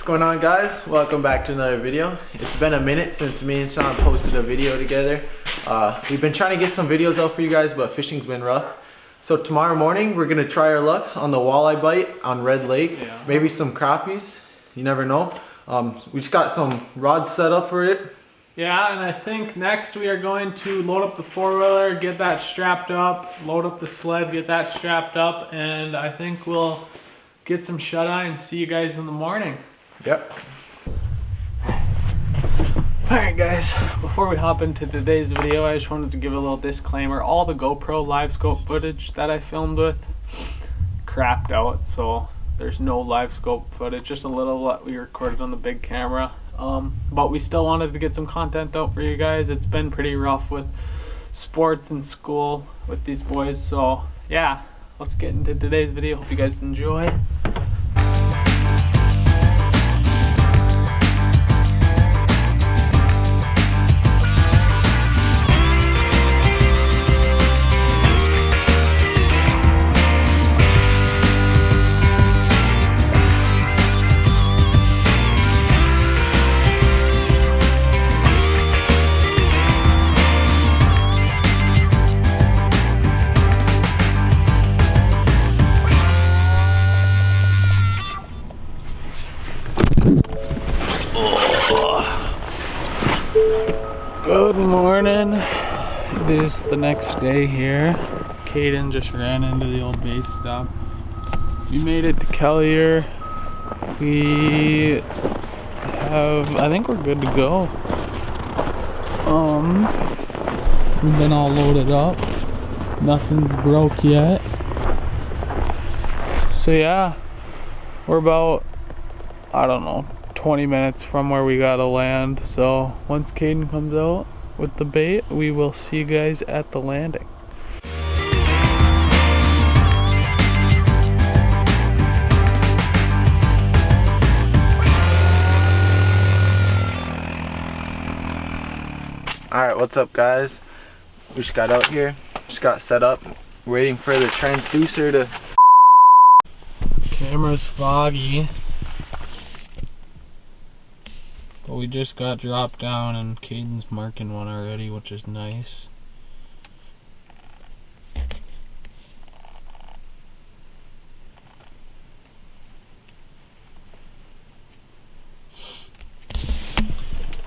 going on, guys? Welcome back to another video. It's been a minute since me and Sean posted a video together. We've been trying to get some videos out for you guys, but fishing's been rough. So tomorrow morning we're gonna try our luck on the walleye bite on Red Lake. Maybe some crappies, you never know. We just got some rods set up for it. Yeah, and I think next we are going to load up the four-wheeler, get that strapped up, load up the sled, get that strapped up, and I think we'll get some shut-eye and see you guys in the morning. Yep. Alright guys, before we hop into today's video, I just wanted to give a little disclaimer. All the GoPro live scope footage that I filmed with crapped out, so there's no live scope footage, just a little that we recorded on the big camera. But we still wanted to get some content out for you guys. It's been pretty rough with sports and school with these boys, so yeah, let's get into today's video. Hope you guys enjoy. Good morning. It is the next day here. Caiden just ran into the old bait stop. We made it to Kellier. I think we're good to go. We've been all loaded up. Nothing's broke yet. So yeah, we're about, I don't know, 20 minutes from where we gotta land. So once Caiden comes out with the bait, we will see you guys at the landing. Alright, what's up, guys? We just got out here, just got set up, waiting for the transducer to... Camera's foggy, but we just got dropped down and Caiden's marking one already, which is nice.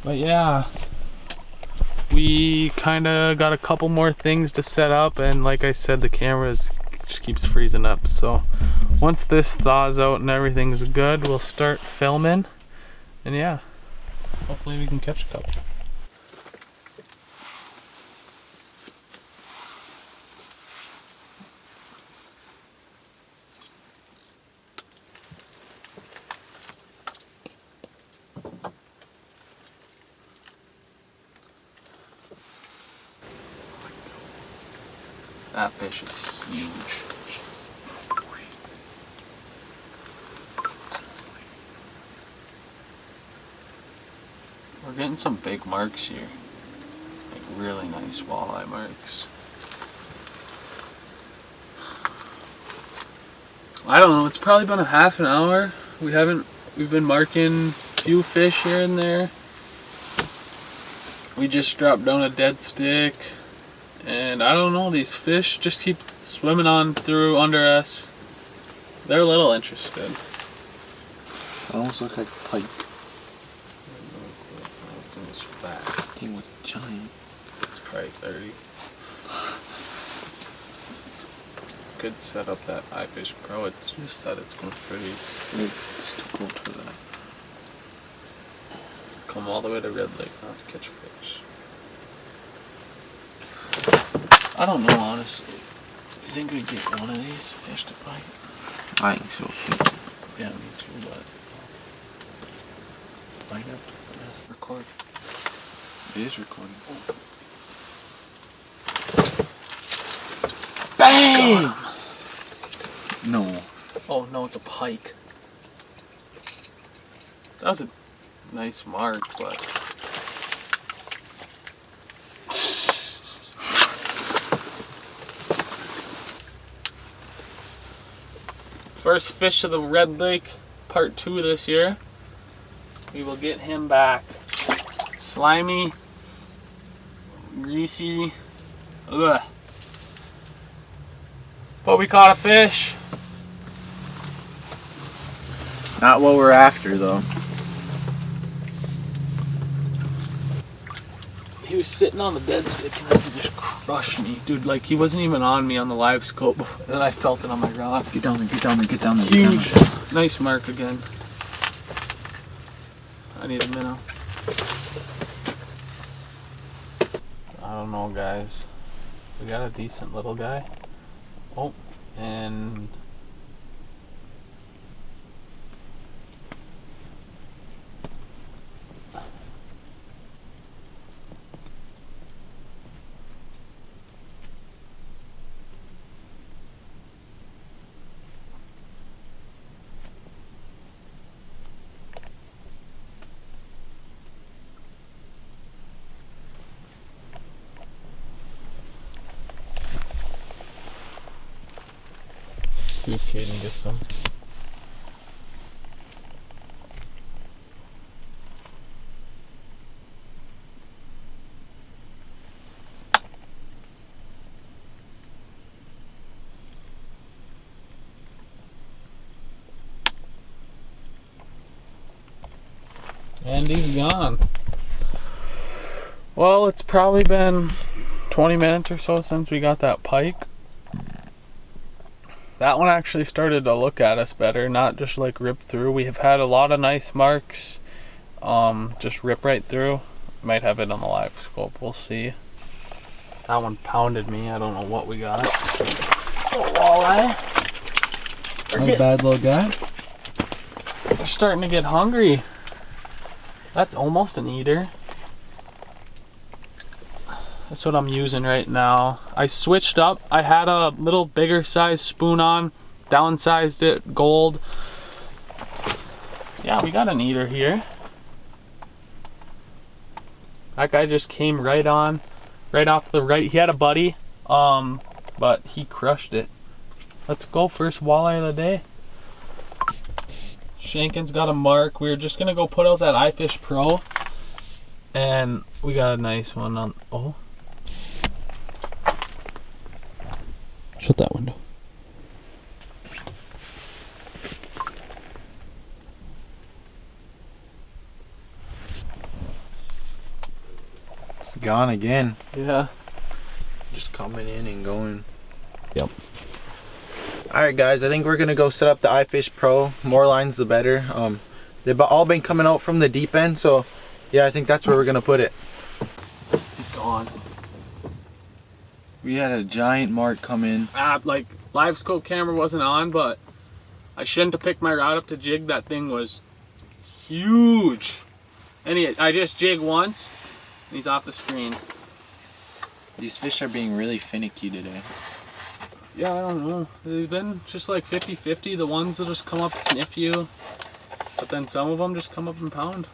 But yeah, we kind of got a couple more things to set up, and like I said, the camera just keeps freezing up. So once this thaws out and everything's good, we'll start filming, and yeah, hopefully we can catch a couple. That fish is huge. We're getting some big marks here, like really nice walleye marks. I don't know, it's probably been a half an hour. We've been marking a few fish here and there. We just dropped down a dead stick, and I don't know, these fish just keep swimming on through under us. They're a little interested. It almost looks like a pike. That thing was giant. It's probably 30. Could set up that iFish Pro. It's just that it's gonna freeze. It's too cold for that. Come all the way to Red Lake not to catch a fish. I don't know, honestly. You think we'd get one of these fish to bite? I think so too. Yeah, me too, but might have to finesse the record. It is recording. Oh. Bang! No. Oh no, it's a pike. That was a nice mark, but first fish of the Red Lake part 2 this year. we will get him back. Slimy, greasy, ugh. But we caught a fish. Not what we're after though. He was sitting on the dead stick and he just crushed me. Dude, like he wasn't even on me on the live scope. And then I felt it on my rod. Get down there, get down there, get down there. Huge. Nice mark again. I need a minnow. I don't know, guys. We got a decent little guy. Oh, and see if Caiden gets some. And he's gone. Well, it's probably been 20 minutes or so since we got that pike. That one actually started to look at us better, not just like rip through. We have had a lot of nice marks, just rip right through. Might have it on the live scope, we'll see. That one pounded me, I don't know what we got. Oh, walleye. Not a bad little guy. We're starting to get hungry. That's almost an eater. That's what I'm using right now. I switched up. I had a little bigger size spoon on, downsized it, gold. Yeah, we got an eater here. That guy just came right on, right off the right. He had a buddy, but he crushed it. Let's go, first walleye of the day. Shankin's got a mark. We were just gonna go put out that iFish Pro, and we got a nice one on. Oh. Shut that window. It's gone again. Yeah. Just coming in and going. Yep. Alright guys, I think we're gonna go set up the iFish Pro. More lines the better. They've all been coming out from the deep end, so yeah, I think that's where we're gonna put it. He's gone. We had a giant mark come in. Like, live scope camera wasn't on, but I shouldn't have picked my rod up to jig. That thing was huge. And I just jig once, and he's off the screen. These fish are being really finicky today. Yeah, I don't know. They've been just like 50-50. The ones that just come up sniff you, but then some of them just come up and pound.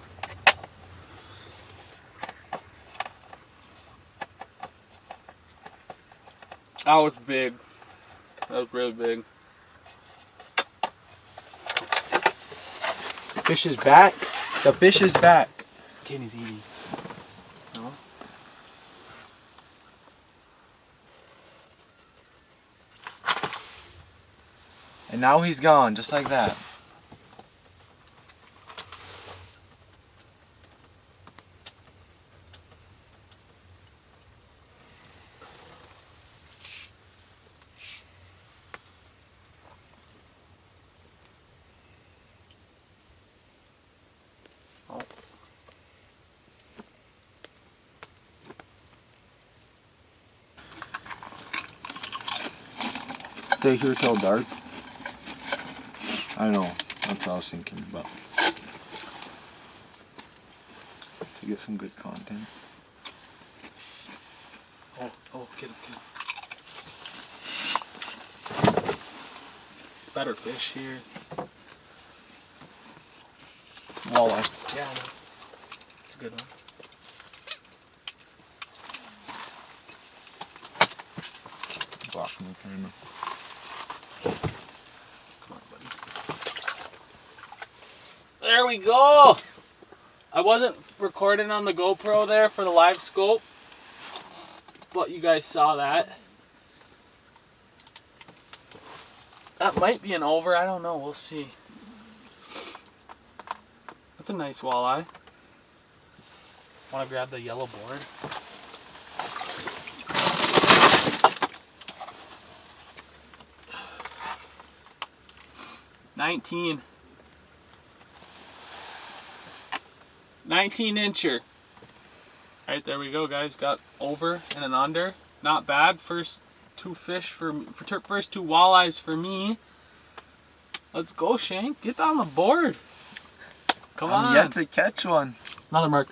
That was big. That was really big. The fish is back. The fish is back. Kenny's eating. No? And now he's gone, just like that. Stay here till dark. I know, that's what I was thinking about. To get some good content. Oh, get him. Better fish here. Walleye. Yeah, I know. It's a good one. Blocking the camera. Come on, buddy. There we go! I wasn't recording on the GoPro there for the live scope, but you guys saw that. That might be an over, I don't know, we'll see. That's a nice walleye. Want to grab the yellow board? $19 incher. Alright, there we go, guys. Got over and an under. Not bad. First two fish first two walleyes for me. Let's go, Shank. Get on the board. Come on. I'm yet to catch one. Another mark.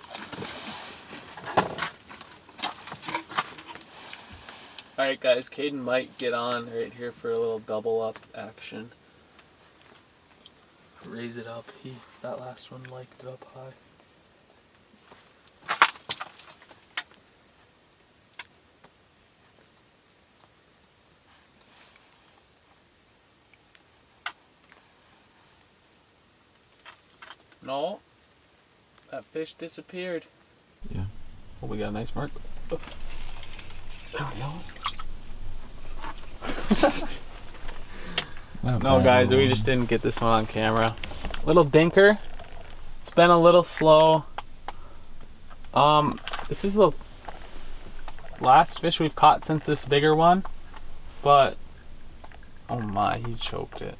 Alright, guys. Caiden might get on right here for a little double up action. Raise it up. That last one liked it up high. No, that fish disappeared. Yeah. Oh, we got a nice mark. Oh. There we go. No, guys, we just didn't get this one on camera. Little dinker. It's been a little slow. This is the last fish we've caught since this bigger one, but oh my, he choked it.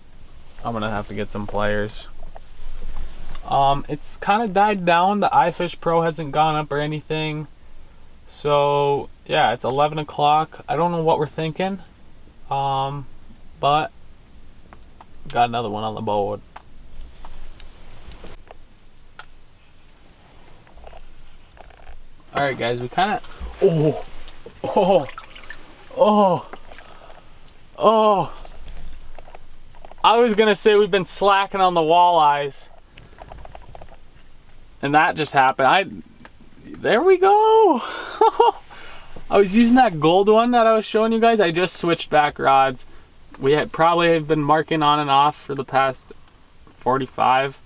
I'm gonna have to get some pliers. It's kind of died down. The iFish Pro hasn't gone up or anything. So yeah, it's 11 o'clock. I don't know what we're thinking. But got another one on the board. Alright guys, we kind of... Oh! I was gonna say we've been slacking on the walleyes. And that just happened. There we go! I was using that gold one that I was showing you guys. I just switched back rods. We had probably been marking on and off for the past 45.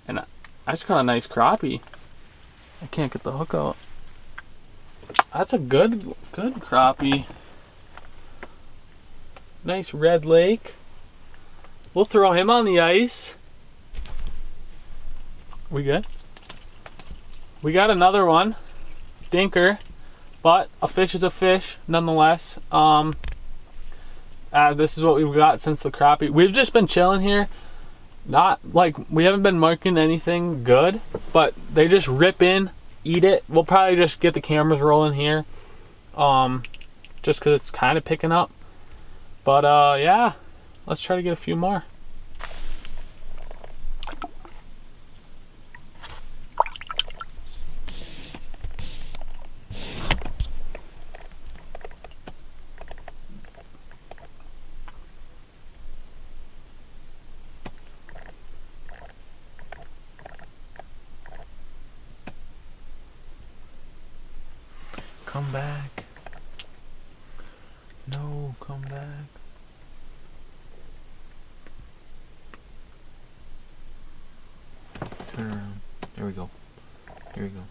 And I just got a nice crappie. I can't get the hook out. That's a good crappie. Nice red lake. We'll throw him on the ice. We good? We got another one. Dinker. But a fish is a fish nonetheless. This is what we've got since the crappie. We've just been chilling here. Not like we haven't been marking anything good, but they just rip in, eat it. We'll probably just get the cameras rolling here, just because it's kind of picking up. But yeah, let's try to get a few more. Come back. No, come back. Turn around. There we go. Here we go.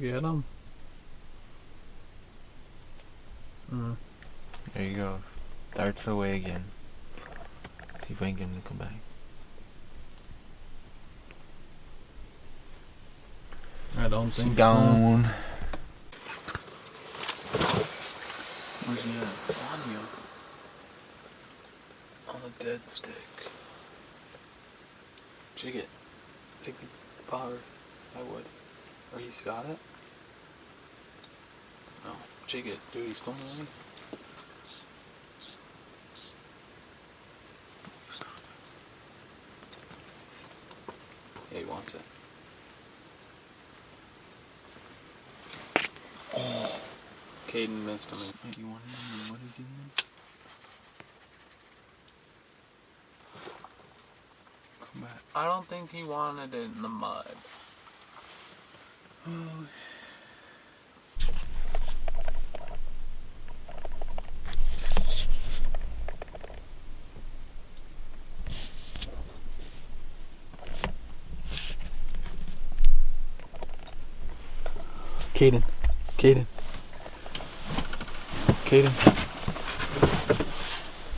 Get him. There you go. Darts away again. See if I can get him to come back. I don't think down. so. Where's he at? On you. On a dead stick. Jig it. Take the power. I would. Or he's got it? No. Jig it. Dude, he's going away. Yeah, he wants it. Oh. Caiden missed him. Wait, you want him? What did you mean? Come back. I don't think he wanted it in the mud. Caiden. Caiden. Caiden.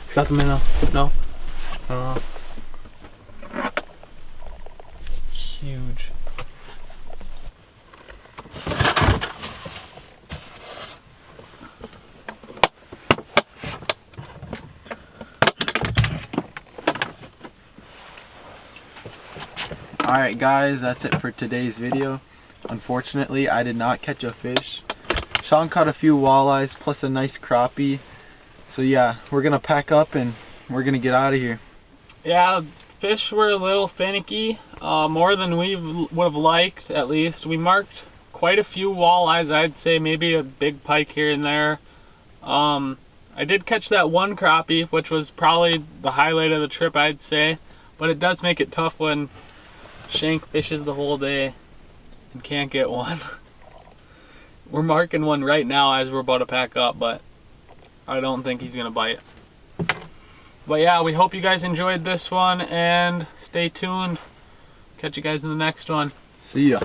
He's got the minnow. No? I don't know. Huge. Alright guys, that's it for today's video. Unfortunately, I did not catch a fish. Sean caught a few walleyes plus a nice crappie. So yeah, we're gonna pack up and we're gonna get out of here. Yeah, fish were a little finicky, more than we would have liked, at least. We marked quite a few walleyes, I'd say maybe a big pike here and there. I did catch that one crappie, which was probably the highlight of the trip, I'd say. But it does make it tough when Shank fishes the whole day and can't get one. We're marking one right now as we're about to pack up, but I don't think he's gonna bite. But yeah, we hope you guys enjoyed this one and stay tuned. Catch you guys in the next one. See ya.